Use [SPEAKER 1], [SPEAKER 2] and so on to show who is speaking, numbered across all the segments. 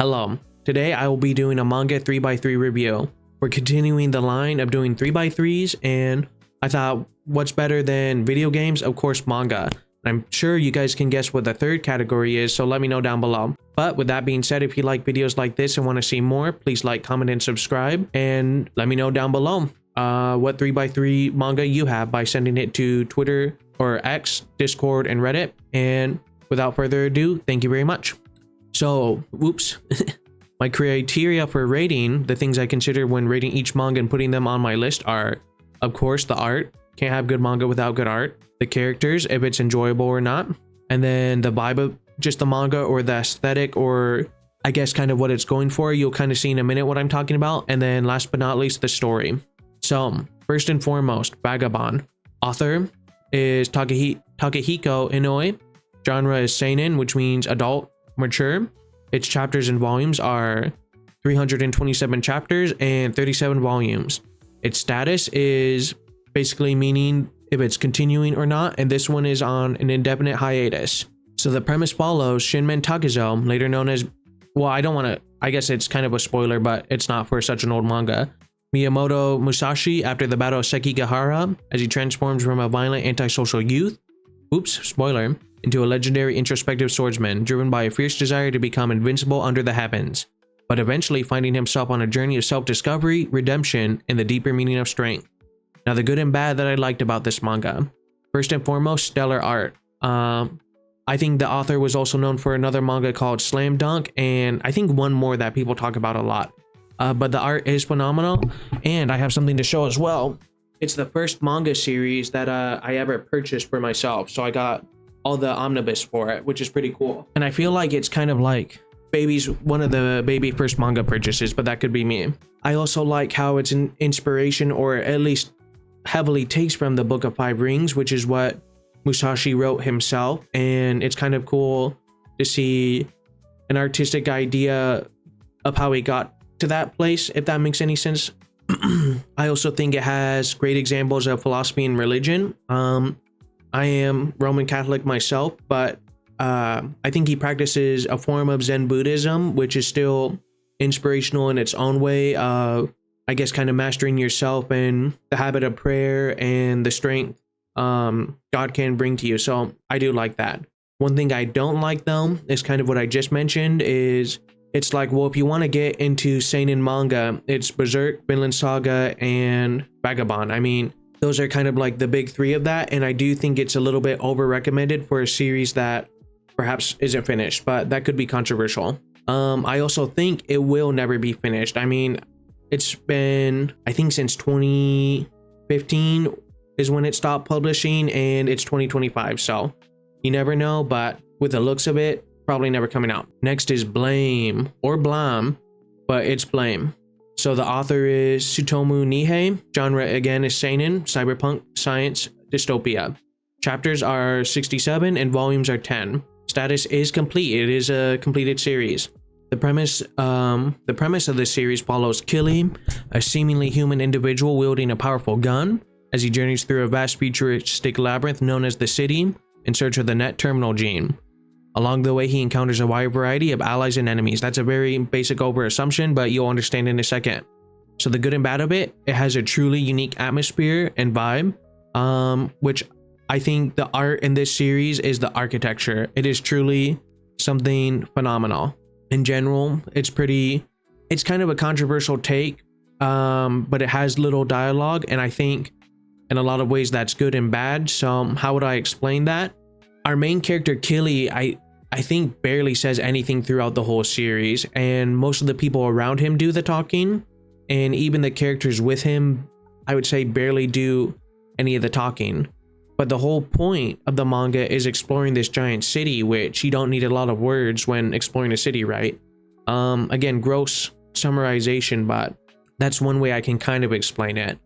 [SPEAKER 1] Hello, today I will be doing a manga 3x3 review. We're continuing the line of doing 3x3s, and I thought what's better than video games? Of course, manga. I'm sure you guys can guess what the third category is, so let me know down below. But with that being said, if you like videos like this and want to see more, please like, comment, and subscribe, and let me know down below what 3x3 manga you have by sending it to Twitter or X, Discord, and Reddit. And without further ado, thank you very much. So, whoops. My criteria for rating, the things I consider when rating each manga and putting them on my list are, of course, the art. Can't have good manga without good art. The characters, if it's enjoyable or not. And then the vibe of just the manga, or the aesthetic, or I guess kind of what it's going for. You'll kind of see in a minute what I'm talking about. And then last but not least, the story. So, first and foremost, Vagabond. Author is Takehiko Inoue. Genre is seinen, which means adult, mature. Its chapters and volumes are 327 chapters and 37 volumes. Its status is basically meaning if it's continuing or not, and this one is on an indefinite hiatus. So the premise follows Shinmen Takezo, later known as, well, I guess it's kind of a spoiler, but it's not for such an old manga, Miyamoto Musashi, after the battle of Sekigahara, as he transforms from a violent antisocial youth, oops, spoiler, into a legendary introspective swordsman, driven by a fierce desire to become invincible under the heavens, but eventually finding himself on a journey of self-discovery, redemption, and the deeper meaning of strength. Now, the good and bad that I liked about this manga. First and foremost, stellar art. I think the author was also known for another manga called Slam Dunk, and I think one more that people talk about a lot. But the art is phenomenal, and I have something to show as well. It's the first manga series that I ever purchased for myself, so I got all the omnibus for it, which is pretty cool. And I feel like it's kind of like one of the baby first manga purchases, but that could be me. I also like how it's an inspiration, or at least heavily takes from the Book of Five Rings, which is what Musashi wrote himself. And it's kind of cool to see an artistic idea of how he got to that place, if that makes any sense. I also think it has great examples of philosophy and religion. I am Roman Catholic myself, but I think he practices a form of Zen Buddhism, which is still inspirational in its own way of, I guess, kind of mastering yourself and the habit of prayer and the strength God can bring to you. So I do like that. One thing I don't like, though, is kind of what I just mentioned, is it's like, well, if you want to get into seinen manga, it's Berserk, Vinland Saga, and Vagabond. I mean, those are kind of like the big three of that, and I do think it's a little bit over recommended for a series that perhaps isn't finished, but that could be controversial. I also think it will never be finished. I mean, it's been, I think, since 2015 is when it stopped publishing, and it's 2025, so you never know, but with the looks of it, probably never coming out. Next is Blame, or Blam, but it's Blame. So the author is Tsutomu Nihei. Genre again is seinen, cyberpunk, science, dystopia. Chapters are 67 and volumes are 10. Status is complete. It is a completed series. The premise of this series follows Killy, a seemingly human individual wielding a powerful gun, as he journeys through a vast futuristic labyrinth known as the City in search of the net terminal gene. Along the way, he encounters a wide variety of allies and enemies. That's a very basic over assumption, but you'll understand in a second. So the good and bad of it, it has a truly unique atmosphere and vibe, which I think the art in this series is the architecture. It is truly something phenomenal. In general, it's kind of a controversial take, but it has little dialogue, and I think in a lot of ways that's good and bad. So how would I explain that? Our main character, Killy, I think barely says anything throughout the whole series, and most of the people around him do the talking, and even the characters with him, I would say, barely do any of the talking. But the whole point of the manga is exploring this giant city, which you don't need a lot of words when exploring a city, right? Again, gross summarization, but that's one way I can kind of explain it.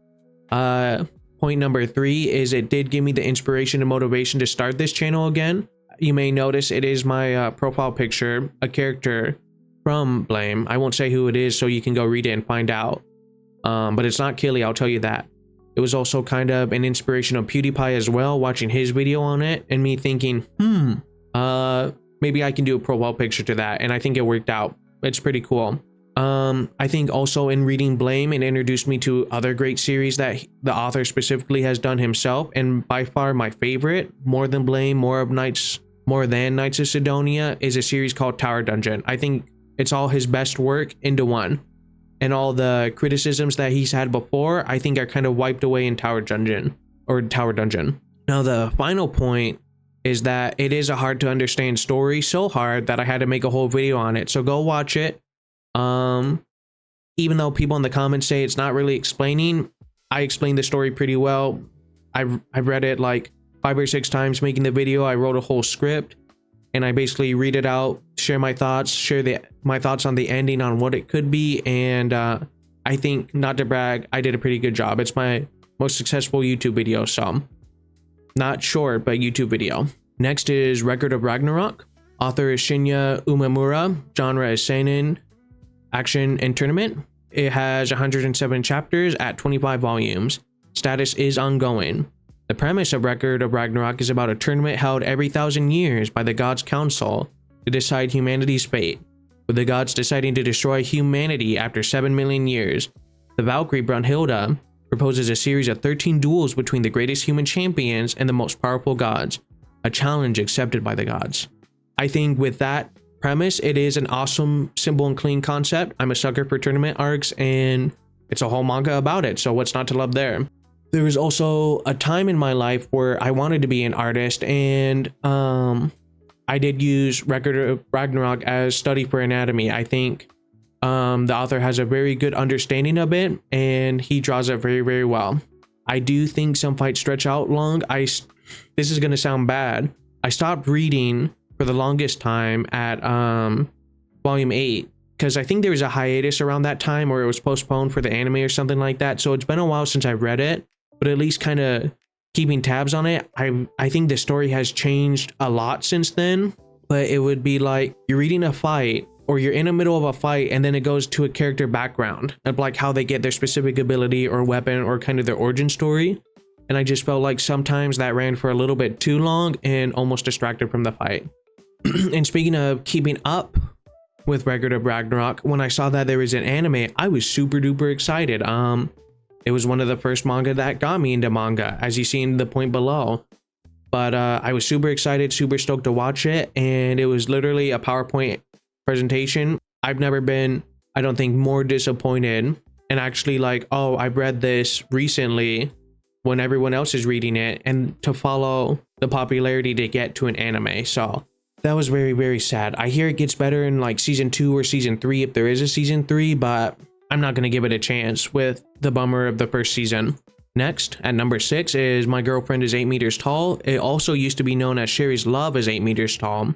[SPEAKER 1] Point number 3 is it did give me the inspiration and motivation to start this channel again. You may notice it is my profile picture, a character from Blame. I won't say who it is, so you can go read it and find out. But it's not Killy, I'll tell you that. It was also kind of an inspiration of PewDiePie as well, watching his video on it, and me thinking, maybe I can do a profile picture to that, and I think it worked out. it's pretty cool. I think also in reading Blame, it introduced me to other great series that the author specifically has done himself, and by far my favorite, more than Blame, more than Knights of Sidonia, is a series called Tower Dungeon. I think it's all his best work into one, and all the criticisms that he's had before, I think are kind of wiped away in Tower Dungeon. Now the final point is that it is a hard to understand story, so hard that I had to make a whole video on it. So go watch it. Even though people in the comments say it's not really explaining, I explained the story pretty well. I've read it like 5 or 6 times making the video. I wrote a whole script and I basically read it out, share my thoughts, my thoughts on the ending, on what it could be. And I think, not to brag, I did a pretty good job. It's my most successful YouTube video, so not short, but YouTube video. Next is Record of Ragnarok. Author is Shinya Umemura. Genre is seinen, action, and tournament. It has 107 chapters at 25 volumes. Status is ongoing. The premise of Record of Ragnarok is about a tournament held every 1,000 years by the Gods' Council to decide humanity's fate, with the gods deciding to destroy humanity after 7 million years. The Valkyrie Brunhilde proposes a series of 13 duels between the greatest human champions and the most powerful gods, a challenge accepted by the gods. I think with that premise, it is an awesome, simple, and clean concept. I'm a sucker for tournament arcs, and it's a whole manga about it, so what's not to love there? There was also a time in my life where I wanted to be an artist, and I did use Record of Ragnarok as study for anatomy. I think the author has a very good understanding of it, and he draws it very, very well. I do think some fights stretch out long. This is going to sound bad. I stopped reading for the longest time at volume 8, because I think there was a hiatus around that time, or it was postponed for the anime or something like that. So it's been a while since I read it, but at least kind of keeping tabs on it. I think the story has changed a lot since then, but it would be like you're reading a fight, or you're in the middle of a fight, and then it goes to a character background of like how they get their specific ability or weapon, or kind of their origin story. And I just felt like sometimes that ran for a little bit too long and almost distracted from the fight. And speaking of keeping up with Record of Ragnarok, when I saw that there was an anime, I was super duper excited. It was one of the first manga that got me into manga, as you see in the point below. But I was super excited, super stoked to watch it, and it was literally a PowerPoint presentation. I've never been, I don't think, more disappointed, and actually like, oh, I've read this recently when everyone else is reading it, and to follow the popularity to get to an anime. So that was very, very sad. I hear it gets better in like season 2 or season 3, if there is a season 3, but I'm not going to give it a chance with the bummer of the first season. Next, at number 6 is My Girlfriend is 8 Meters Tall. It also used to be known as Sherry's Love is 8 Meters Tall.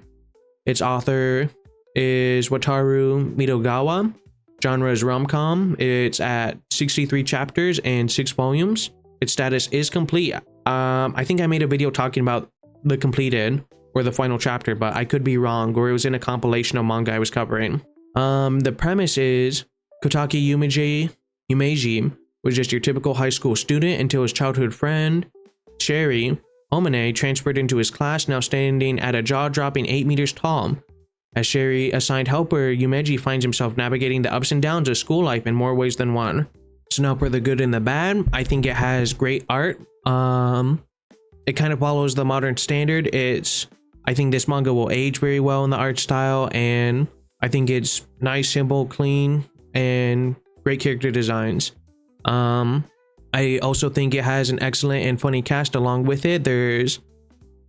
[SPEAKER 1] Its author is Wataru Mitogawa. Genre is rom-com. It's at 63 chapters and 6 volumes. Its status is complete. I think I made a video talking about the completed or the final chapter, but I could be wrong, or it was in a compilation of manga I was covering. The premise is Kotaki Yumeji was just your typical high school student until his childhood friend, Sherry Omine, transferred into his class, now standing at a jaw-dropping 8 meters tall. As Sherry assigned helper, Yumeji finds himself navigating the ups and downs of school life in more ways than one. So now for the good and the bad, I think it has great art. It kind of follows the modern standard. I think this manga will age very well in the art style, and I think it's nice, simple, clean, and great character designs. I also think it has an excellent and funny cast along with it. There's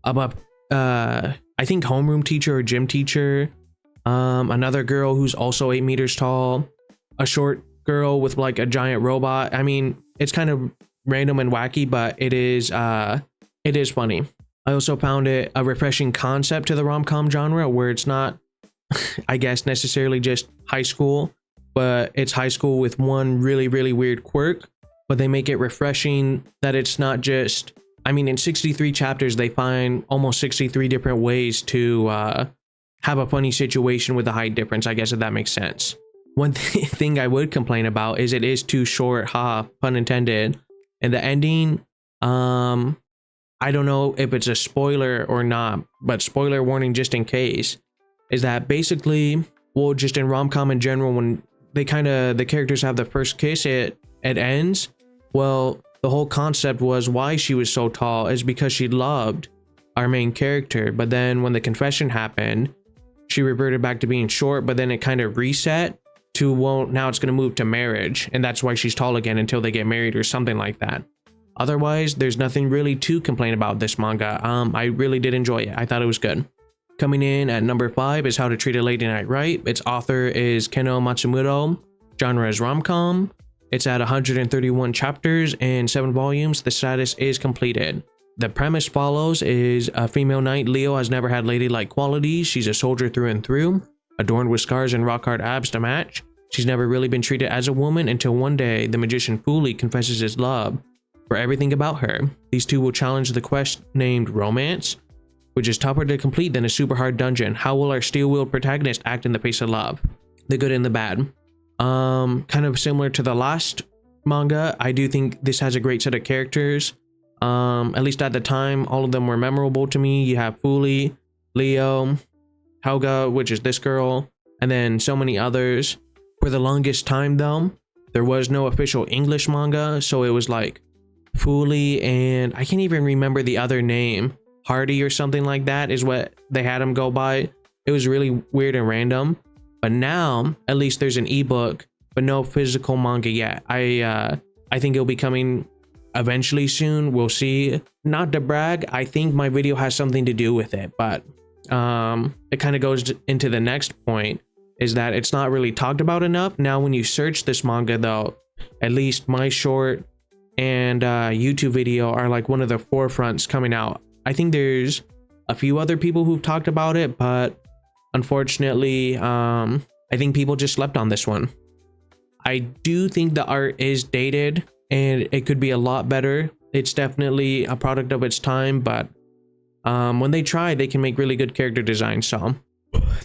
[SPEAKER 1] I think homeroom teacher or gym teacher, another girl who's also 8 meters tall, a short girl with like a giant robot. I mean, it's kind of random and wacky, but it is funny. I also found it a refreshing concept to the rom-com genre, where it's not, I guess, necessarily just high school, but it's high school with one really, really weird quirk, but they make it refreshing that it's not just, I mean, in 63 chapters, they find almost 63 different ways to have a funny situation with a height difference, I guess, if that makes sense. One thing I would complain about is it is too short, pun intended, and the ending, I don't know if it's a spoiler or not, but spoiler warning just in case, is that basically well, just in rom-com in general, when the characters have the first kiss, it ends. Well, the whole concept was why she was so tall is because she loved our main character, but then when the confession happened, she reverted back to being short, but then it kind of reset to, well, now it's going to move to marriage, and that's why she's tall again until they get married or something like that. Otherwise, there's nothing really to complain about this manga. I really did enjoy it. I thought it was good. Coming in at number 5 is How to Treat a Lady Night Right. Its author is Keno Matsumoto. Genre is rom-com. It's at 131 chapters and 7 volumes. The status is completed. The premise follows is a female knight, Leo, has never had ladylike qualities. She's a soldier through and through, adorned with scars and rock-hard abs to match. She's never really been treated as a woman until one day the magician Fuli confesses his love for everything about her. These two will challenge the quest named Romance, which is tougher to complete than a super hard dungeon. How will our steel-willed protagonist act in the face of love? The good and the bad. Kind of similar to the last manga, I do think this has a great set of characters. At least at the time, all of them were memorable to me. You have Fuli, Leo, Helga, which is this girl, and then so many others. For the longest time though, there was no official English manga, so it was like Fuli and I can't even remember the other name. Hardy or something like that is what they had him go by. It was really weird and random. But now, at least there's an ebook, but no physical manga yet. I think it'll be coming eventually soon. We'll see. Not to brag, I think my video has something to do with it, but it kind of goes into the next point, is that it's not really talked about enough. Now when you search this manga though, at least my short and YouTube video are like one of the forefronts coming out. I think there's a few other people who've talked about it, but unfortunately, I think people just slept on this one. I do think the art is dated and it could be a lot better. It's definitely a product of its time, but when they try, they can make really good character design. So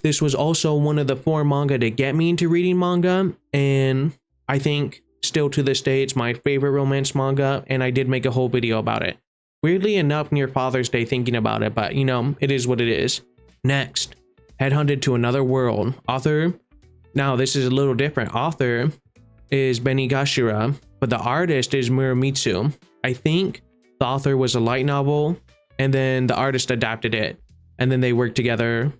[SPEAKER 1] this was also one of the 4 manga to get me into reading manga, and I think still to this day it's my favorite romance manga, and I did make a whole video about it. Weirdly enough, near Father's Day thinking about it, but you know, it is what it is. Next, Headhunted to Another World. Author, now this is a little different. Author is Benigashira, but the artist is Muramitsu. I think the author was a light novel, and then the artist adapted it, and then they worked together.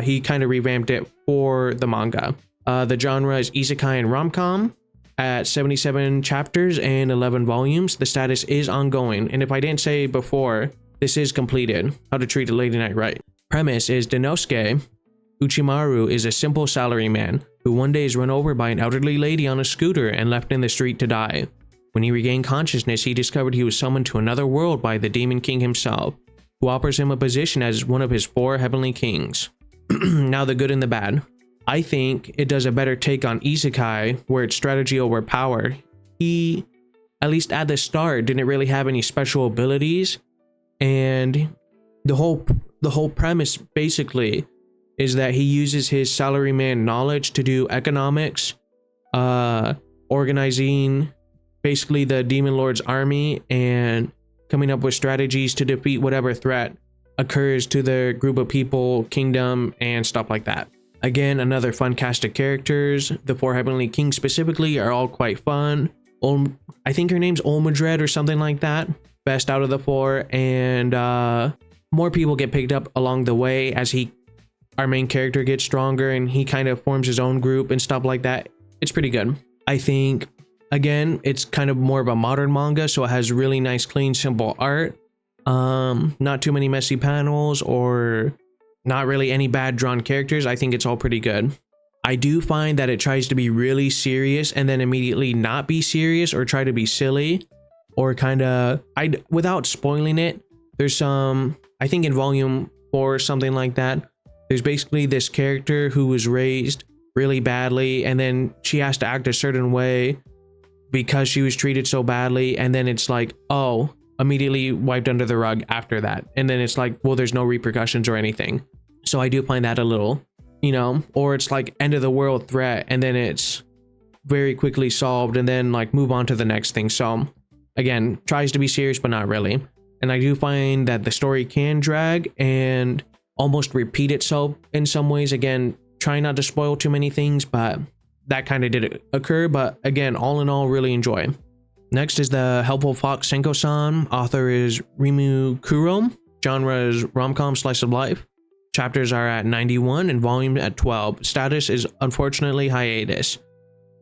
[SPEAKER 1] He kind of revamped it for the manga. The genre is isekai and rom-com. At 77 chapters and 11 volumes, the status is ongoing. And if I didn't say before, this is completed. How to Treat a Lady Night Right. Premise is Denosuke Uchimaru is a simple salaryman who one day is run over by an elderly lady on a scooter and left in the street to die. When he regained consciousness, he discovered he was summoned to another world by the Demon King himself, who offers him a position as one of his 4 heavenly kings. Now the good and the bad. I think it does a better take on isekai, where it's strategy over power. He, at least at the start, didn't really have any special abilities, and the whole premise basically is that he uses his salaryman knowledge to do economics, organizing basically the Demon Lord's army, and coming up with strategies to defeat whatever threat occurs to the group of people, kingdom, and stuff like that. Again, another fun cast of characters. The 4 heavenly kings specifically are all quite fun. I think her name's Olmadred or something like that. Best out of the 4, and more people get picked up along the way as our main character gets stronger and he kind of forms his own group and stuff like that. It's pretty good. I think, again, it's kind of more of a modern manga, so it has really nice, clean, simple art. Not too many messy panels or not really any bad drawn characters. I think it's all pretty good. I do find that it tries to be really serious and then immediately not be serious or try to be silly, or kind of, without spoiling it, there's some, I think in volume 4 or something like that, there's basically this character who was raised really badly, and then she has to act a certain way because she was treated so badly, and then it's like, oh, immediately wiped under the rug after that. And then it's like, well, there's no repercussions or anything. So I do find that a little, you know, or it's like end of the world threat and then it's very quickly solved and then like move on to the next thing. So again, tries to be serious, but not really. And I do find that the story can drag and almost repeat itself in some ways. Again, trying not to spoil too many things, but that kind of did occur. But again, all in all, really enjoy. Next is the Helpful Fox Senko San. Author is Rimu Kuro. Genre is rom-com slice of life. Chapters are at 91 and volume at 12. Status is unfortunately hiatus.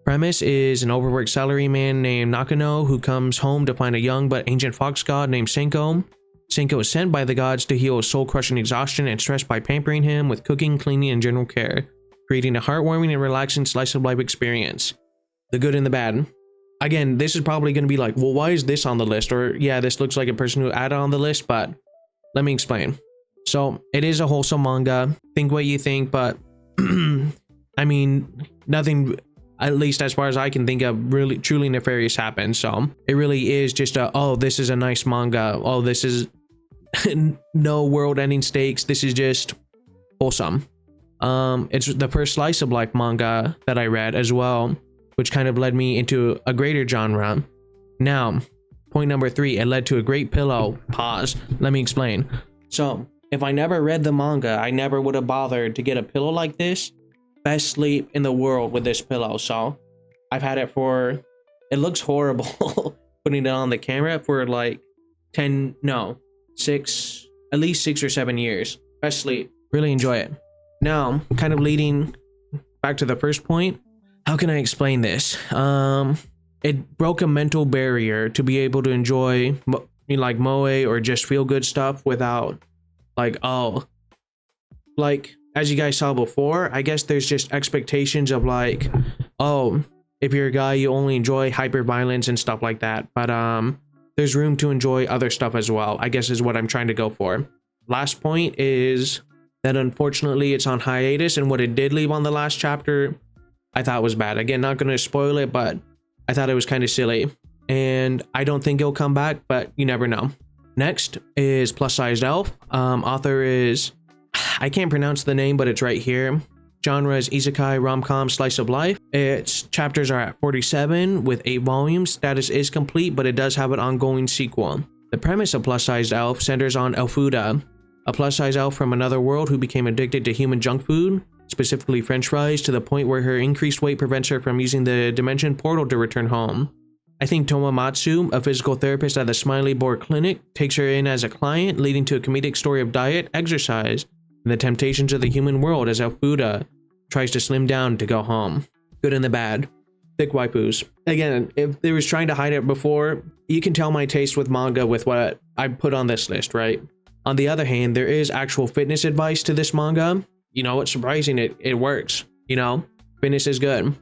[SPEAKER 1] Premise is an overworked salaryman named Nakano who comes home to find a young but ancient fox god named Senko. Senko is sent by the gods to heal his soul-crushing exhaustion and stress by pampering him with cooking, cleaning, and general care, creating a heartwarming and relaxing slice of life experience. The good and the bad. Again, this is probably going to be like, well, why is this on the list? Or yeah, this looks like a person who added on the list, but let me explain. So it is a wholesome manga. Think what you think, but I mean, nothing, at least as far as I can think of, really truly nefarious happens. So it really is just a, oh, this is a nice manga. Oh, this is no world-ending stakes. This is just wholesome. It's the first slice of life manga that I read as well, which kind of led me into a greater genre. Now, point number 3, it led to a great pillow. Pause. Let me explain. So, if I never read the manga, I never would have bothered to get a pillow like this. Best sleep in the world with this pillow. So, I've had it for, it looks horrible putting it on the camera, for like 6, at least 6 or 7 years. Best sleep. Really enjoy it. Now, kind of leading back to the first point, how can I explain this? It broke a mental barrier to be able to enjoy like moe or just feel good stuff without like, oh, like as you guys saw before, I guess there's just expectations of like, oh, if you're a guy, you only enjoy hyper violence and stuff like that. But there's room to enjoy other stuff as well, I guess is what I'm trying to go for. Last point is that unfortunately it's on hiatus, and what it did leave on the last chapter I thought was bad. Again, not going to spoil it, but I thought it was kind of silly, and I don't think it'll come back, but you never know. Next is Plus Sized Elf. Author is, I can't pronounce the name, but it's right here. Genre is isekai, rom-com, slice of life. Its chapters are at 47 with 8 volumes. Status is complete, but it does have an ongoing sequel. The premise of Plus Sized Elf centers on Elfuda, a plus-size elf from another world who became addicted to human junk food, specifically french fries, to the point where her increased weight prevents her from using the dimension portal to return home. I think Tomomatsu, a physical therapist at the Smiley Board Clinic, takes her in as a client, leading to a comedic story of diet, exercise, and the temptations of the human world as Elfuda tries to slim down to go home. Good and the bad. Thick waifus. Again, if they was trying to hide it before, you can tell my taste with manga with what I put on this list, right? On the other hand, there is actual fitness advice to this manga. You know, what's surprising, it works. You know, fitness is good.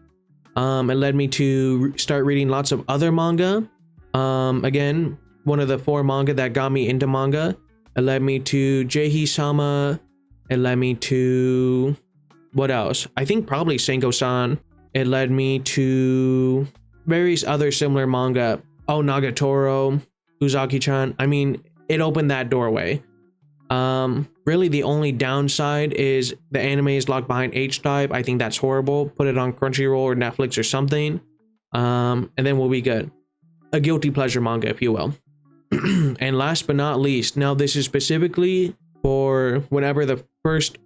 [SPEAKER 1] It led me to start reading lots of other manga. Again, one of the 4 manga that got me into manga. It led me to Jehi-sama. It led me to, what else? I think probably Senko San. It led me to various other similar manga. Oh, Nagatoro, Uzaki-chan. I mean, it opened that doorway. Really the only downside is the anime is locked behind H-type. I think that's horrible. Put it on Crunchyroll or Netflix or something. And then we'll be good. A guilty pleasure manga, if you will. And last but not least, now this is specifically for whenever the first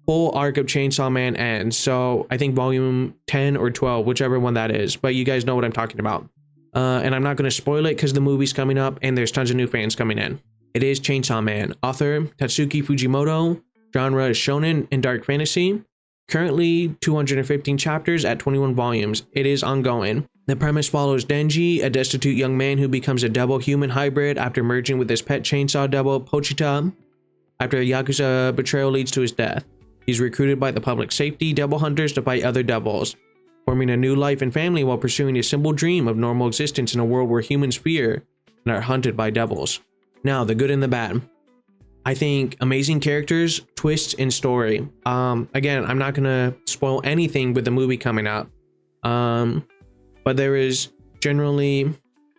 [SPEAKER 1] full arc of Chainsaw Man ends. So I think volume 10 or 12, whichever one that is, but you guys know what I'm talking about. And I'm not going to spoil it because the movie's coming up and there's tons of new fans coming in. It is Chainsaw Man. Author Tatsuki Fujimoto. Genre is shonen and dark fantasy. Currently 215 chapters at 21 volumes. It is ongoing. The premise follows Denji, a destitute young man who becomes a devil-human hybrid after merging with his pet chainsaw devil Pochita. After a Yakuza betrayal leads to his death, he's recruited by the public safety devil hunters to fight other devils, forming a new life and family while pursuing a simple dream of normal existence in a world where humans fear and are hunted by devils. Now, the good and the bad. I think amazing characters, twists, and story. Again, I'm not gonna spoil anything with the movie coming up. But there is generally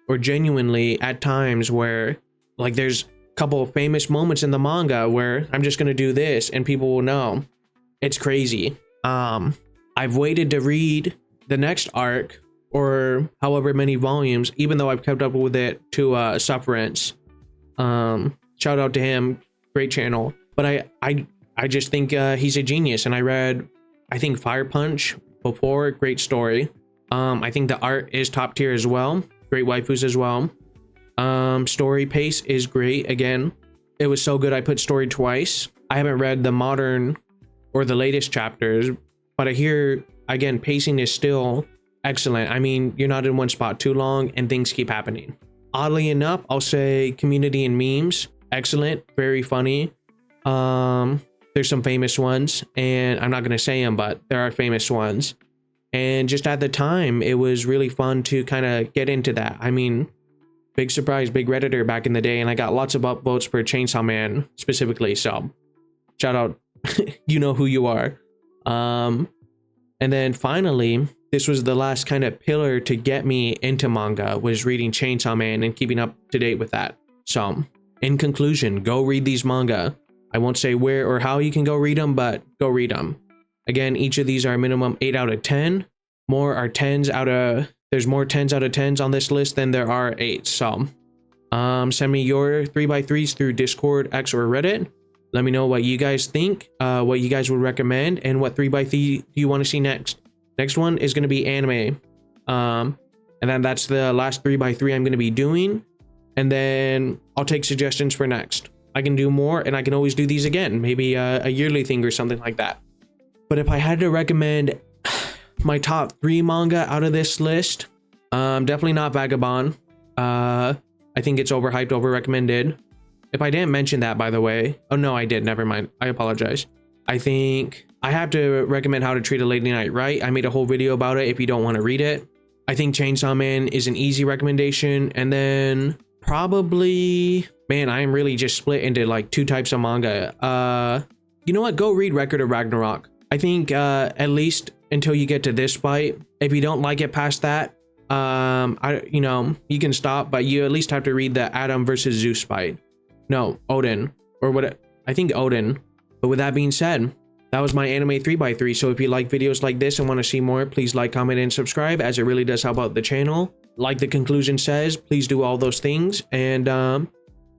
[SPEAKER 1] or genuinely at times where like there's a couple of famous moments in the manga where I'm just gonna do this and people will know. It's crazy. I've waited to read the next arc or however many volumes, even though I've kept up with it to Sufferance. Shout out to him, great channel. But I just think he's a genius, and I read I think Fire Punch before, great story. I think the art is top tier as well. Great waifus as well. Story pace is great. Again, it was so good I put story twice. I haven't read the modern or the latest chapters, but I hear, again, pacing is still excellent. I mean, you're not in one spot too long and things keep happening. Oddly enough, I'll say community and memes, excellent, very funny. There's some famous ones, and I'm not going to say them, but there are famous ones. And just at the time, it was really fun to kind of get into that. I mean, big surprise, big Redditor back in the day, and I got lots of upvotes for Chainsaw Man specifically, so shout out, you know who you are. And then finally, this was the last kind of pillar to get me into manga, was reading Chainsaw Man and keeping up to date with that. So, in conclusion, go read these manga. I won't say where or how you can go read them, but go read them. Again, each of these are minimum 8 out of 10. More are 10s out of... There's more 10s out of 10s on this list than there are 8s. So, send me your 3x3s through Discord, X, or Reddit. Let me know what you guys think, what you guys would recommend, and what 3x3 you want to see next. Next one is going to be anime. And then that's the last 3x3 I'm going to be doing. And then I'll take suggestions for next. I can do more, and I can always do these again. Maybe a yearly thing or something like that. But if I had to recommend my top 3 manga out of this list, definitely not Vagabond. I think it's overhyped, over-recommended. If I didn't mention that, by the way. Oh, no, I did. Never mind. I apologize. I think I have to recommend How to Treat a Lady Knight Right. I made a whole video about it if you don't want to read it. I think Chainsaw Man is an easy recommendation. And then probably... Man, I am really just split into like 2 types of manga. You know what? Go read Record of Ragnarok. I think at least until you get to this fight. If you don't like it past that, you know, you can stop, but you at least have to read the Adam versus Zeus fight. No, Odin, or what? I think Odin. But with that being said, that was my anime 3x3. So if you like videos like this and want to see more, please like, comment, and subscribe, as it really does help out the channel. Like the conclusion says, please do all those things. And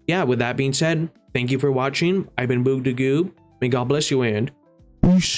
[SPEAKER 1] yeah, with that being said, thank you for watching. I've been Boog the Goob. May God bless you, and peace.